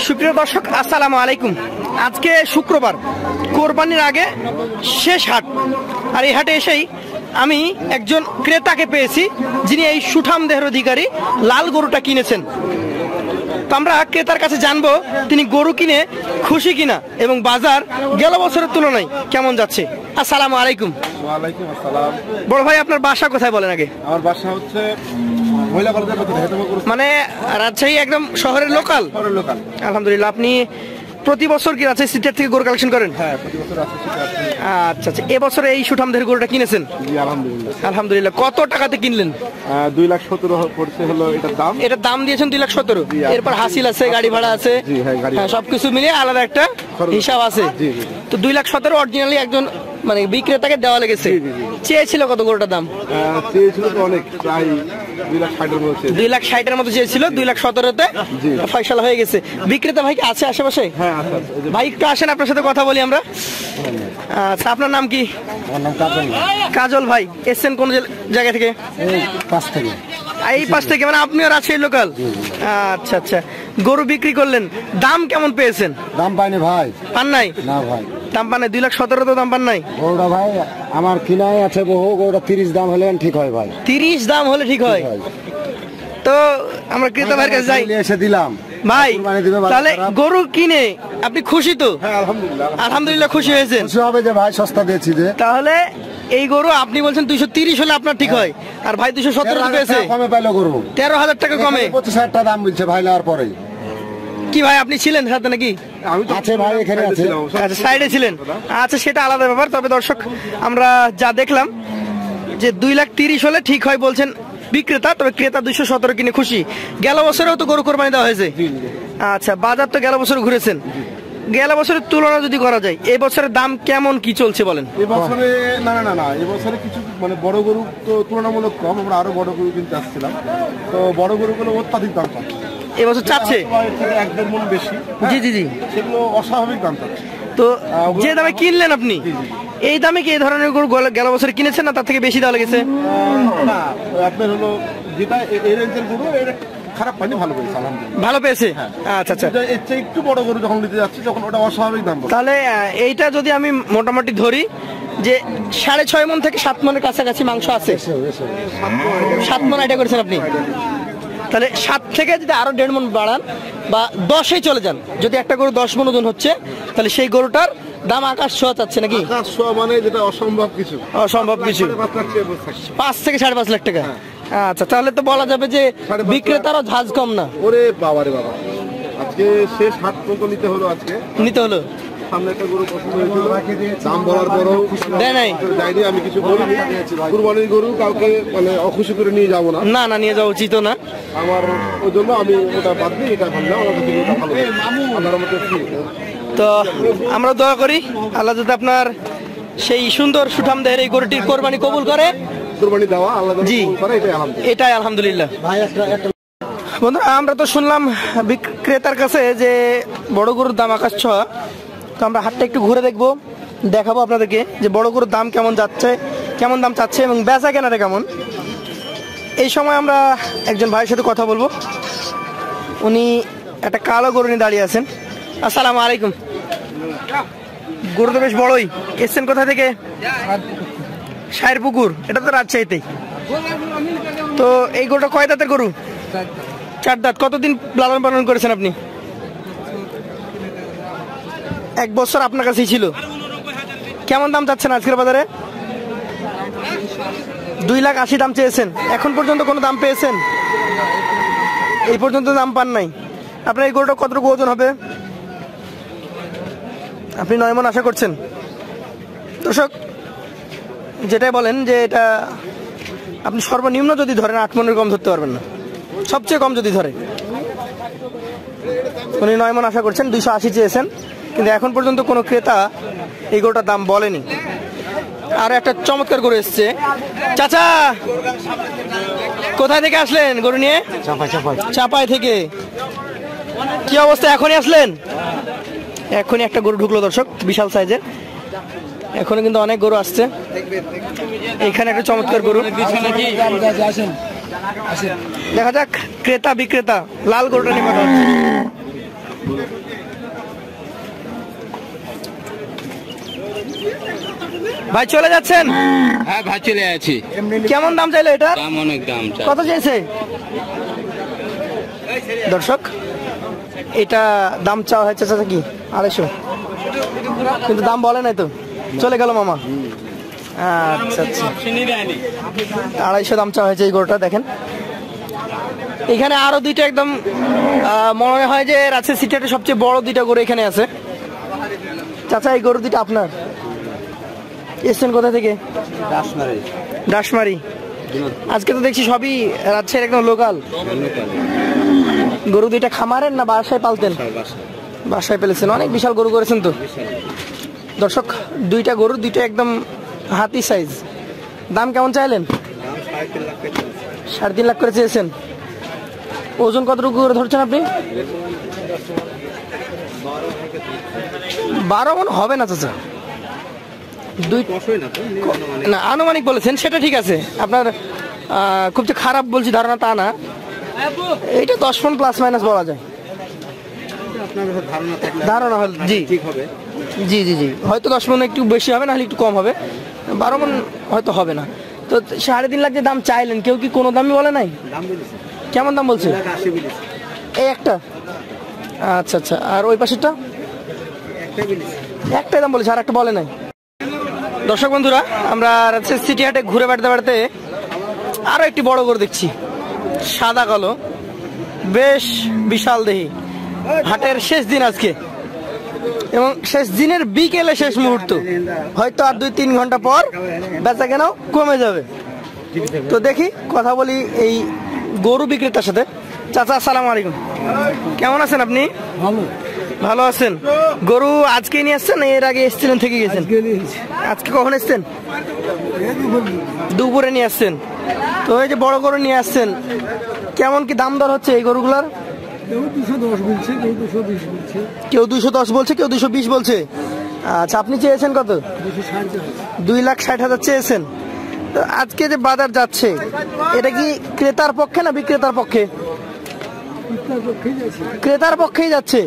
সুপ্রিয় দর্শক, আসসালামু আলাইকুম। আজকে শুক্রবার, কোরবানির আগে শেষ হাট। আর এই হাটে এসেই আমি একজন ক্রেতাকে পেয়েছি যিনি এই সুঠাম দেহের অধিকারী লাল গরুটা কিনেছেন। তো আমরা ক্রেতার কাছে জানবো তিনি গরু কিনে খুশি কিনা এবং বাজার গেল বছরের তুলনায় কেমন যাচ্ছে। আসসালামু আলাইকুম। ওয়ালাইকুম আসসালাম। বড় ভাই, আপনার বাসা কোথায় বলেন আগে? আমার বাসা হচ্ছে মানে রাজশাহী, একদম শহরের লোকাল? লোকাল। আলহামদুলিল্লাহ। আপনি প্রতি বছর কি রাজশাহী সিটার থেকে গরু কালেকশন করেন? হ্যাঁ, প্রতি বছর রাজশাহী সিটার। আচ্ছা আচ্ছা, এবছরে এই সুঠামদের গরুটা কিনেছেন? জি আলহামদুলিল্লাহ। আলহামদুলিল্লাহ। কত টাকাতে কিনলেন? 2,17,000 পড়ছে হলো এটার দাম। এটার দাম দিয়েছেন 2,17,000। এরপর হাসিল আছে, গাড়ি ভাড়া আছে, সবকিছু মিলিয়ে আলাদা একটা হিসাব আছে। তো 2,17,000 অরিজিনালি একজন মানে বিক্রেতাকে দেওয়া লেগেছে। চেয়েছিল কত গরুটার দাম? চেয়েছিল তো অনেক, প্রায় 2,60,000 মতো। 2,60,000 মতো চেয়েছিল, 2,17,000-তে ফয়সালা হয়ে গেছে। বিক্রেতা ভাই কি আছে আশেপাশে? হ্যাঁ আছে। ভাই একটু আসেন, আপনার সাথে কথা বলি আমরা। আচ্ছা, আপনার নাম কি? আমার নাম কাজল। কাজল ভাই, এসছেন কোন জায়গা থেকে? পাঁচ থেকে। এই পাশ থেকে, মানে আপনিও রাজশাহী লোকাল? আচ্ছা আচ্ছা। গরু বিক্রি করলেন, দাম কেমন পেয়েছেন? দাম পাইনি ভাই। পান নাই? না ভাই, দাম পান নাই। 2,17,000 তো দাম পান নাই? গরুটা ভাই আমার কিনাই আছে বহু, গরুটা 30 দাম হলে ঠিক হয় ভাই। 30 দাম হলে ঠিক হয়? তো আমরা ক্রেতা ভাইয়ের কাছে যাই। এসে দিলাম ভাই, তাহলে গরু কিনে আপনি খুশি তো? হ্যাঁ আলহামদুলিল্লাহ। আলহামদুলিল্লাহ খুশি হয়েছেন? খুশি হবে যে ভাই সস্তা দিয়েছি যে। তাহলে এই গরু আপনি বলছেন 230 হলে আপনার ঠিক হয়, আর ভাই 217 পেয়েছে। কমে পাইলো গরু 13,000 টাকা কমে। 25,000 টাকা দাম বলছে ভাই নেওয়ার পরে। কি ভাই, আপনি ছিলেন সাথে নাকি? আছে ভাই, এখানে আছে। আচ্ছা, সাইডে ছিলেন। আচ্ছা, সেটা আলাদা ব্যাপার। তবে দর্শক, আমরা যা দেখলাম যে 2,30,000 হলে ঠিক হয় বলছেন বিক্রেতা, তবে ক্রেতা 217 কিনে খুশি। গেল বছরেও তো গরু কোরবানি দেওয়া হয়েছে। আচ্ছা, বাজার তো গেল বছর ঘুরেছেন, গেল বছরের তুলনা যদি করা যায় এই বছরের দাম কেমন কি চলছে বলেন? এবছরে না এবছরে কিছু মানে বড় গরু তো তুলনামূলক কম, আমরা আরো বড় গরু কিনতে আসছিলাম, তো বড় গরুগুলো অত্যাধিক দাম পাচ্ছে এবছর। চাচ্ছে 1-1.5 মণ বেশি। জি জি জি, সেগুলো অস্বাভাবিক দাম পাচ্ছে। তো যে দামে কিনলেন আপনি, এই দামে কি এই ধরনের গরু গেল বছরে কিনেছেন না তার থেকে বেশি দেওয়া লেগেছে? না, আপনার হলো যেটা এই রেঞ্জের গরু, এটা খারাপ পাইনি, ভালো পেয়েছে আলহামদুলিল্লাহ। ভালো পেয়েছে? আচ্ছা আচ্ছা। এর চেয়ে একটু বড় গরু যখন নিতে যাচ্ছি তখন ওটা অস্বাভাবিক দাম। তাহলে এইটা যদি আমি মোটামুটি ধরি যে 6.5 মণ থেকে 7 মণের কাছাকাছি মাংস আছে। 7 মণ আইডিয়া করেছেন আপনি? তাহলে 7 থেকে যদি আরো 1.5 মণ বাড়ান বা 10-এ চলে যান, যদি একটা গরু 10 মণ ওজন হচ্ছে, তাহলে সেই গরুটার দাম আকাশ ছোঁয়া চাচ্ছে নাকি? আকাশ ছোঁয়া মানে যেটা অসম্ভব কিছু। অসম্ভব কিছু। 5 থেকে 5.5 লাখ টাকা। আচ্ছা, তাহলে তো বলা যাবে যে বিক্রেতারও ঝাঁজ কম না। ওরে বাবা রে বাবা, আজকে শেষ হাট পর্যন্ত নিতে হলো। নিতে হলো। সামনে একটা গরু পছন্দ হয়েছিল, দাম বলার পরও দেয় নাই। যাইনি, আমি কিছু বলিনি। কুরবানির গরু কাউকে মানে অখুশি করে নিয়ে যাবো না। না, নিয়ে যাওয়া উচিত না আমার, ওই জন্য আমি ওটা বাদ দিই, এটা ভাবলাম আমার মতো। তো আমরা দোয়া করি আল্লাহ যাতে আপনার সেই সুন্দর সুঠাম দেহের এই গরুটির কোরবানি কবুল করে। কোরবানি দেওয়া আল্লাহ জি, এটাই আলহামদুলিল্লাহ। বন্ধুরা, আমরা তো শুনলাম বিক্রেতার কাছে যে বড় গরুর দাম আকাশ ছোঁয়া। তো আমরা হাটটা একটু ঘুরে দেখবো, দেখাবো আপনাদেরকে যে বড় গরুর দাম কেমন যাচ্ছে, কেমন দাম চাচ্ছে এবং বেচা কেনাটা কেমন। এই সময় আমরা একজন ভাইয়ের সাথে কথা বলবো। উনি একটা কালো গরু নিয়ে দাঁড়িয়ে আছেন। আসসালামু আলাইকুম। গরু তো বেশ বড়ই। এসছেন কোথা থেকে? শায়েরপুকুর। এটা তো রাজশাহীতেই। তো এই গরুটা কয় দাঁতের গরু? 4 দাঁত। কতদিন লালন পালন করেছেন আপনি? 1 বছর আপনার কাছেই ছিল। কেমন দাম চাচ্ছেন আজকের বাজারে? 2,80,000 দাম চেয়েছেন। এখন পর্যন্ত কোনো দাম পেয়েছেন? এই পর্যন্ত দাম পান নাই। আপনার এই গরুটা কতটুকু ওজন হবে? আপনি 9 মণ আশা করছেন। দর্শক, যেটাই বলেন যে এটা আপনি সর্বনিম্ন যদি ধরেন 8 মণের কম ধরতে পারবেন না, সবচেয়ে কম যদি ধরে। উনি 9 মণ আশা করছেন, 280 চেয়েছেন, কিন্তু এখন পর্যন্ত কোনো ক্রেতা এই গরুটার দাম বলেনি। আর একটা চমৎকার গরু এসছে। চাচা, কোথায় থেকে আসলেন গরু নিয়ে? চাপাই থেকে। কি অবস্থা, এখনই আসলেন? এখনই একটা গরু ঢুকলো দর্শক, বিশাল সাইজের। এখনো কিন্তু অনেক গরু আসছে। এখানে একটা চমৎকার গরু। দেখা যাক ক্রেতা বিক্রেতা লাল গরুটা নিয়ে কথা হচ্ছে। ভাই চলে যাচ্ছেন? হ্যাঁ ভাই চলে আছি। কেমন দাম চাইলো এটা? দাম অনেক দাম। কত চাইছে দর্শক? এটা দাম চাওয়া হয়েছে চাচা কি 250, কিন্তু দাম বলে নাই তো, চলে গেল মামা। আচ্ছা আচ্ছা, 250 দাম চাওয়া হয়েছে এই গরুটা। দেখেন এখানে আরো দুইটা একদম মনে হয় যে রাজশাহী সিটিতে সবচেয়ে বড় দুইটা গরু এখানে আছে। চাচা এই গরু দুইটা আপনার? এসছেন কোথা থেকে? ডাশমারি। আজকে তো দেখছি সবই রাজশাহীর একদম লোকাল। গরু দুইটা খামারের না বাসায় পালতেন? বাসায় পেলেছেন, অনেক বিশাল গরু করেছেন তো দর্শক। দুইটা গরু, দুইটা একদম হাতি সাইজ। দাম কেমন চাইলেন? 3.5 লাখ করে চেয়েছেন। ওজন কতটুকু করে ধরছেন আপনি? 12 মণ হবে না চাচা, না আনুমানিক বলেছেন, সেটা ঠিক আছে। আপনার খুব যে খারাপ বলছি ধারণা তা না, এইটা 10 মণ প্লাস মাইনাস বলা যায়। ধারণা হল জি জি জি জি, হয়তো 10 মণ একটু বেশি হবে, না হলে একটু কম হবে। 12 মণ হয়তো হবে না। তো 3.5 লাখ যে দাম চাইলেন, কেউ কি কোনো দামই বলে নাই? কেমন দাম বলছে? এই একটা। আচ্ছা আচ্ছা, আর ওই পাশেরটা? একটাই দাম বলেছে, আর একটা বলে নাই। দর্শক বন্ধুরা, আমরা রাজশাহী সিটি হাটে ঘুরে বেড়াতে বেড়াতে আরো একটি বড় গরু দেখছি, সাদা কালো, বেশ বিশাল দেহি। হাটের শেষ দিন আজকে, এবং শেষ দিনের বিকেলে শেষ মুহূর্ত, হয়তো আর 2-3 ঘন্টা পর বেচা কেনাও কমে যাবে। তো দেখি কথা বলি এই গরু বিক্রেতার সাথে। চাচা আসসালামু আলাইকুম, কেমন আছেন আপনি? ভালো আছেন? গরু আজকে নিয়ে আসছেন, এর আগে এসেছিলেন থেকে গেছেন? আজকে কখন এসছেন? দুপুরে নিয়ে আসছেন। তো এই যে বড় গরু নিয়ে আসছেন, কেমন কি দাম দর হচ্ছে এই গরুগুলার? কেউ 210 বলছে, কেউ 220 বলছে। আচ্ছা, আপনি চেয়েছেন কত? 2,60,000 চেয়েছেন। তো আজকে যে বাজার যাচ্ছে, এটা কি ক্রেতার পক্ষে না বিক্রেতার পক্ষে? ক্রেতার পক্ষেই যাচ্ছে,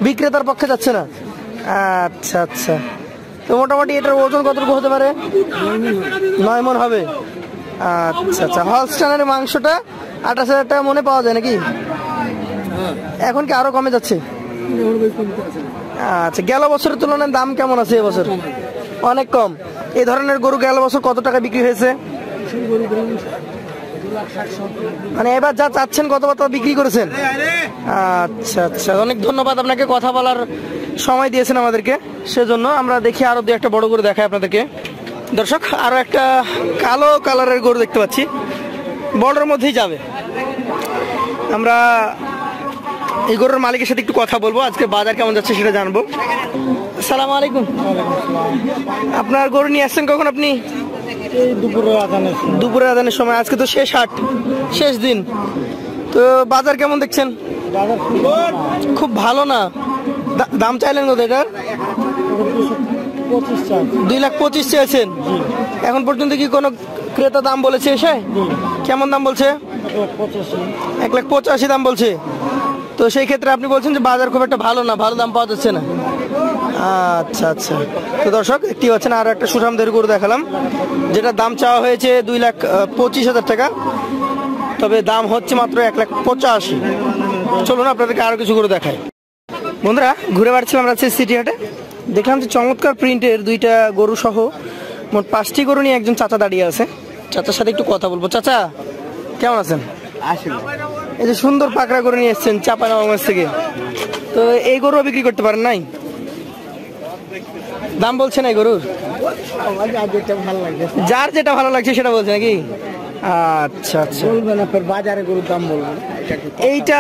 বিক্রেতার পক্ষে যাচ্ছে না। আচ্ছা আচ্ছা, তো মোটামুটি এটার ওজন কতটুকু হতে পারে? 9 মণ হবে। আচ্ছা আচ্ছা, হলস্টাইনের মাংসটা 28,000 টাকা মনে পাওয়া যায় নাকি? এখন কি আরো কমে যাচ্ছে? আচ্ছা, গেল বছরের তুলনায় দাম কেমন আছে এবছর? অনেক কম। এই ধরনের গরু গেল বছর কত টাকা বিক্রি হয়েছে? মানে এবার যা চাচ্ছেন কত কত বিক্রি করেছেন? আচ্ছা আচ্ছা, অনেক ধন্যবাদ আপনাকে, কথা বলার সময় দিয়েছেন আমাদেরকে, সেজন্য। আমরা দেখি আরো 2-1টা বড় গরু দেখাই আপনাদেরকে। দর্শক, আরো একটা কালো কালারের গরু দেখতে পাচ্ছি, বড়ের মধ্যেই যাবে। আমরা এই গরুর মালিকের সাথে একটু কথা বলবো, আজকে বাজার কেমন যাচ্ছে সেটা জানবো। আসসালামু আলাইকুম, আপনার গরু নিয়ে আসছেন কখন আপনি? দুপুরের আদানের সময়। আজকে তো শেষ হাট, শেষ দিন, তো বাজার কেমন দেখছেন? খুব ভালো না। দাম চাইলেন কত এটার? 2,25,000 চেয়েছেন। এখন পর্যন্ত কি কোনো ক্রেতা দাম বলেছে এসে? কেমন দাম বলছে? 1,85,000 দাম বলছে। তো সেই ক্ষেত্রে আপনি বলছেন যে বাজার খুব একটা ভালো না, ভালো দাম পাওয়া যাচ্ছে না। আচ্ছা আচ্ছা, তো দর্শক দেখতে পাচ্ছেন আরো একটা সুঠামদের গরু দেখালাম, যেটা দাম চাওয়া হয়েছে 2,25,000 টাকা, তবে দাম হচ্ছে মাত্র 1,85,000। চলুন আপনাদেরকে আরো কিছু গরু দেখাই। বন্ধুরা, ঘুরে বেড়াচ্ছিলাম রাজশাহী সিটি হাটে, দেখলাম যে চমৎকার প্রিন্টের 2টা গরু সহ মোট 5টি গরু নিয়ে একজন চাচা দাঁড়িয়ে আছে। চাচার সাথে একটু কথা বলবো। চাচা কেমন আছেন? এই যে সুন্দর পাকড়া গরু নিয়ে এসছেন চাঁপাইনবাবগঞ্জ থেকে, তো এই গরু বিক্রি করতে পারেন নাই? দাম বলছে না এই গরুর? যার যেটা ভালো লাগছে সেটা বলছে নাকি? আচ্ছা আচ্ছা, বাজারে গরুর দাম বলবেন। এইটা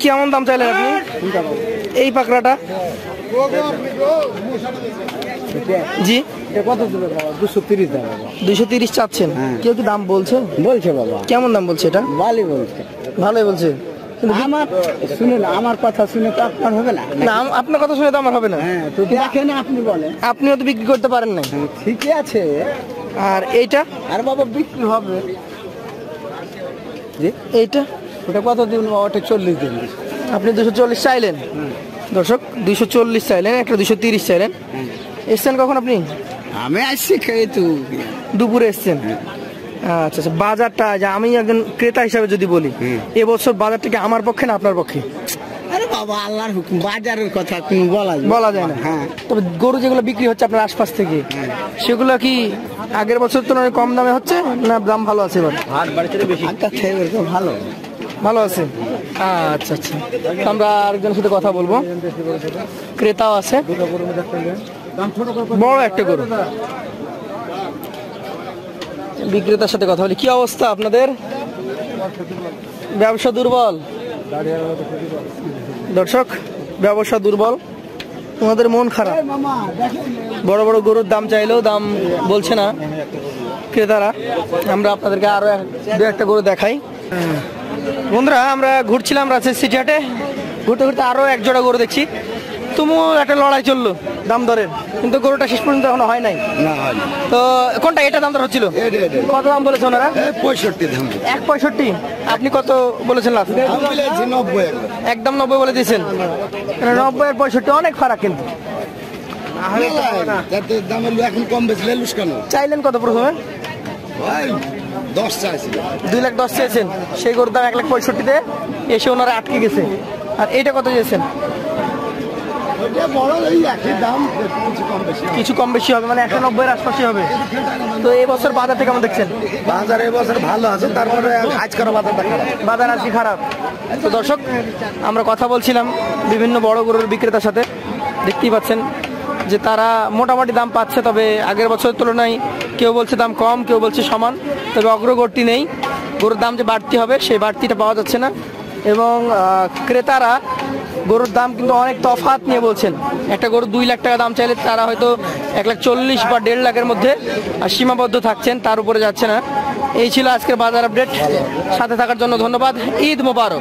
কেমন দাম চাইলেন আপনি? এই পাকড়াটা জি কত দেবে বাবা? 230 দাম। 230 চাচ্ছেন? কেউ কি দাম বলছে? বলছে বাবা। কেমন দাম বলছে এটা? ভালোই বলছে। ভালোই বলছে, আমার শুনে না, আমার কথা শুনে তো আপনার হবে না। না, আপনার কথা শুনে তো আমার হবে না। হ্যাঁ, তো দেখেন আপনি বলেন, আপনিও তো বিক্রি করতে পারেন না। ঠিকই আছে। আর এইটা? আর বাবা বিক্রি হবে। জি, এইটা ওটা কত দিন? ওটা 40 দিন। আপনি 240 চাইলেন দর্শক, 240 চাইলেন, একটা 230 চাইলেন। এসছেন কখন আপনি? আমি আসছি খেয়ে তো দুপুরে এসছেন। আচ্ছা আচ্ছা, বাজারটা যে আমি একজন ক্রেতা হিসাবে যদি বলি, এবছর বাজারটা কি আমার পক্ষে না আপনার পক্ষে? আরে বাবা, আল্লাহর হুকুম, বাজারের কথা কোনো বলা যায় না। হ্যাঁ, তবে গরু যেগুলো বিক্রি হচ্ছে আপনার আশপাশ থেকে, সেগুলো কি আগের বছর তুলনায় কম দামে হচ্ছে না দাম ভালো আছে এবার? ভালো ভালো আছে। আচ্ছা আচ্ছা, তো আমরা আরেকজনের সাথে কথা বলবো, ক্রেতাও আছে। বড় একটা গরু, বিক্রেতার সাথে কথা বলি। কি অবস্থা আপনাদের? ব্যবসা দুর্বল দর্শক, ব্যবসা দুর্বল, তোমাদের মন খারাপ। বড় বড় গরুর দাম চাইলেও দাম বলছে না ক্রেতারা। আমরা আপনাদেরকে আরো দু একটা গরু দেখাই। বন্ধুরা, আমরা ঘুরছিলাম রাজশাহী সিটি হাটে, ঘুরতে ঘুরতে আরো এক জোড়া গরু দেখছি। তুমিও একটা লড়াই চললো দাম দরের, কিন্তু গরুটা শেষ পর্যন্ত এখনো হয় নাই। তো কোনটা? এটা দাম দর হচ্ছিল, কত দাম বলেছে ওনারা? 65 দাম। 1.65। আপনি কত বলেছেন লাস্ট? একদম 90 বলে দিয়েছেন। 90 আর 65 অনেক ফারাক কিন্তু। এখন কম বেশি লেলুস কেন? চাইলেন কত প্রথমে? 10 চাইছি। 2,10,000 চেয়েছেন, সেই গরুর দাম 1,65,000-তে এসে ওনারা আটকে গেছে। আর এইটা কত চেয়েছেন? কিছু কম বেশি হবে, মানে 190-এর আশপাশে হবে। তো এই বছর বাজারটা কেমন দেখছেন? বাজার এবছর ভালো আছে, তারপরে আজ করা বাজার আজকে খারাপ। তো দর্শক, আমরা কথা বলছিলাম বিভিন্ন বড় গরুর বিক্রেতার সাথে, দেখতেই পাচ্ছেন যে তারা মোটামুটি দাম পাচ্ছে। তবে আগের বছরের তুলনায় কেউ বলছে দাম কম, কেউ বলছে সমান, তবে অগ্রগতি নেই। গরুর দাম যে বাড়তি হবে সেই বাড়তিটা পাওয়া যাচ্ছে না। এবং ক্রেতারা গরুর দাম কিন্তু অনেক তফাৎ নিয়ে বলছেন। একটা গরু 2 লাখ টাকা দাম চাইলে তারা হয়তো 1,40,000 বা 1.5 লাখের মধ্যে সীমাবদ্ধ থাকছেন, তার উপরে যাচ্ছে না। এই ছিল আজকের বাজার আপডেট। সাথে থাকার জন্য ধন্যবাদ। ঈদ মোবারক।